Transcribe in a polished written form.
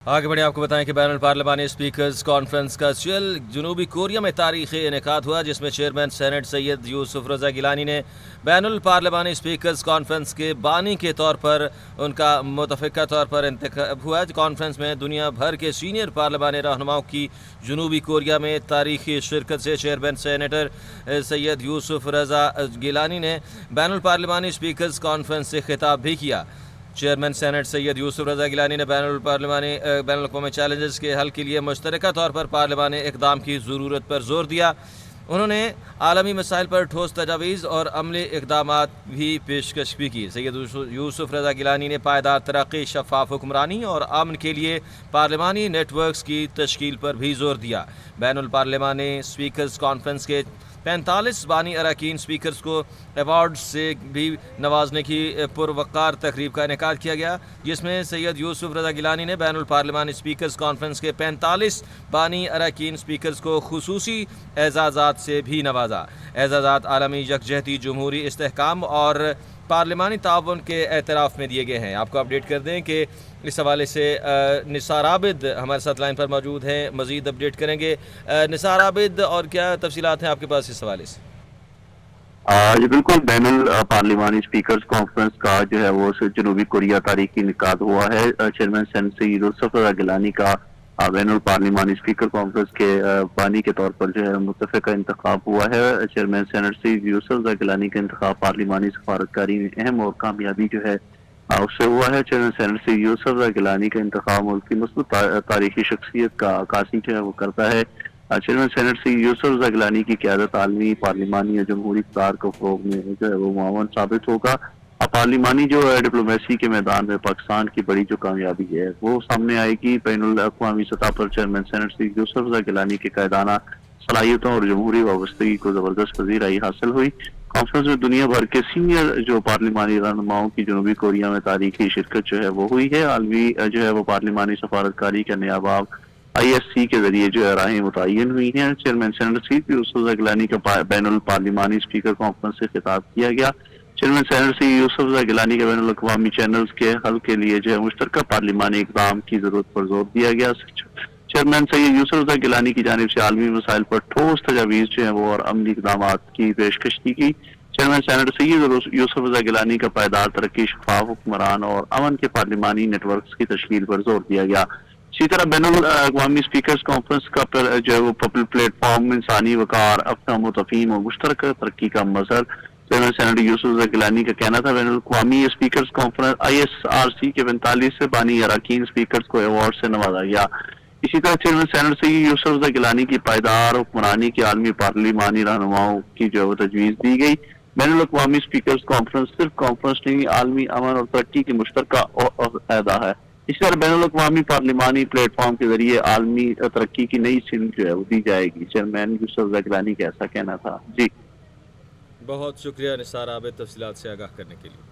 آگے بڑھیں آپ کو بتائیں کہ بین الپارلیمانی اسپیکرز کانفرنس کا جنوبی کوریا میں تاریخی انعقاد ہوا، جس میں چیئرمین سینٹ سید یوسف رضا گیلانی نے بین الپارلیمانی اسپیکرز کانفرنس کے بانی کے طور پر ان کا متفقہ طور پر انتخاب ہوا۔ کانفرنس میں دنیا بھر کے سینئر پارلیمانی رہنماؤں کی جنوبی کوریا میں تاریخی شرکت سے چیئرمین سینیٹر سید یوسف رضا گیلانی نے بین الپارلیمانی اسپیکرز کانفرنس سے خطاب بھی کیا۔ چیئرمین سینٹ سید یوسف رضا گیلانی نے بین الاقوامی چیلنجز کے حل کے لیے مشترکہ طور پر پارلیمانی اقدام کی ضرورت پر زور دیا۔ انہوں نے عالمی مسائل پر ٹھوس تجاویز اور عملی اقدامات بھی پیشکش بھی کی۔ سید یوسف رضا گیلانی نے پائیدار ترقی، شفاف حکمرانی اور امن کے لیے پارلیمانی نیٹ ورکس کی تشکیل پر بھی زور دیا۔ بین الپارلیمانی اسپیکرز کانفرنس کے 45 بانی اراکین اسپیکرز کو ایوارڈ سے بھی نوازنے کی پروقار تقریب کا انعقاد کیا گیا، جس میں سید یوسف رضا گیلانی نے بین الپارلیمانی اسپیکرز کانفرنس کے 45 بانی اراکین اسپیکرز کو خصوصی اعزازات سے بھی نوازا۔ اعزازات عالمی یکجہتی، جمہوری استحکام اور پارلیمانی تعاون کے اعتراف میں دیے گئے ہیں۔ آپ کو اپڈیٹ کر دیں کہ اس حوالے سے نثار عابد ہمارے ساتھ لائن پر موجود ہیں، مزید اپڈیٹ کریں گے۔ نثار عابد، اور کیا تفصیلات ہیں آپ کے پاس اس حوالے سے؟ جی بالکل، بین الپارلیمانی اسپیکرز کانفرنس کا جو ہے وہ جنوبی کوریا تاریخی انعقاد ہوا ہے۔ چیئرمین سینٹ سید یوسف رضا گیلانی کا بین الپارلیمانی اسپیکر کانفرنس کے بانی کے طور پر جو ہے متفقہ انتخاب ہوا ہے۔ چیئرمین سینٹ سید یوسف رضا گیلانی کا انتخاب پارلیمانی سفارتکاری میں اہم اور کامیابی جو ہے اس سے ہوا ہے۔ چیئرمین سینٹ سید یوسف رضا گیلانی کا انتخاب ملک کی مثبت تاریخی شخصیت کا عکاسی جو ہے وہ کرتا ہے۔ چیئرمین سینٹ سید یوسف رضا گیلانی کی قیادت عالمی پارلیمانی اور جمہوری اقدار کو فروغ میں جو ہے وہ معاون ثابت ہوگا۔ پارلیمانی جو ہے ڈپلومیسی کے میدان میں پاکستان کی بڑی جو کامیابی ہے وہ سامنے آئے گی۔ بین الاقوامی سطح پر چیئرمین سینٹ سید یوسف رضا گیلانی کے قائدانہ صلاحیتوں اور جمہوری وابستگی کو زبردست پذیرائی حاصل ہوئی۔ کانفرنس میں دنیا بھر کے سینئر جو پارلیمانی رہنماؤں کی جنوبی کوریا میں تاریخی شرکت جو ہے وہ ہوئی ہے۔ عالمی جو ہے وہ پارلیمانی سفارتکاری کا نیا باب ISC کے ذریعے جو ہے راہیں متعین ہوئی ہیں۔ چیئرمین سینٹ سید یوسف رضا گیلانی کا بین الپارلیمانی اسپیکر کانفرنس سے خطاب کیا گیا۔ چیئرمین سینٹ سید یوسف رضا گیلانی کے بین الاقوامی چینلز کے حل کے لیے جو ہے مشترکہ پارلیمانی اقدام کی ضرورت پر زور دیا گیا۔ چیئرمین سید یوسف رضا گیلانی کی جانب سے عالمی مسائل پر ٹھوس تجاویز جو ہیں وہ اور عملی اقدامات کی پیشکش کی گئی۔ چیئرمین سینٹ سید یوسف رضا گیلانی کا پائیدار ترقی، شفاف حکمران اور امن کے پارلیمانی نیٹ ورکس کی تشکیل پر زور دیا گیا۔ اسی طرح بین الاقوامی اسپیکرز کانفرنس کا جو ہے وہ پبلک پلیٹ فارم، انسانی وقار، افہام و تفہیم اور مشترکہ ترقی کا مظہر۔ چیئرمین سینٹ یوسف رضا گیلانی کا کہنا تھا بین الاقوامی اسپیکرز کانفرنس ISRC کے 45 سے بانی اراکین اسپیکرز کو ایوارڈ سے نوازا گیا۔ اسی طرح چیئرمین سینٹ سید یوسف رضا گیلانی کی پائیدار حکمرانی کی عالمی پارلیمانی رہنماؤں کی جو ہے وہ تجویز دی گئی۔ بین الاقوامی اسپیکرز کانفرنس صرف کانفرنس نہیں، عالمی امن اور ترقی کی مشترکہ عہدہ ہے۔ اسی طرح بین الاقوامی پارلیمانی پلیٹ فارم کے ذریعے عالمی ترقی کی نئی سمت جو ہے وہ دی جائے گی۔ چیئرمین یوسف رضا گیلانی کا ایسا کہنا تھا۔ جی بہت شکریہ نثار عابد، تفصیلات سے آگاہ کرنے کے لیے۔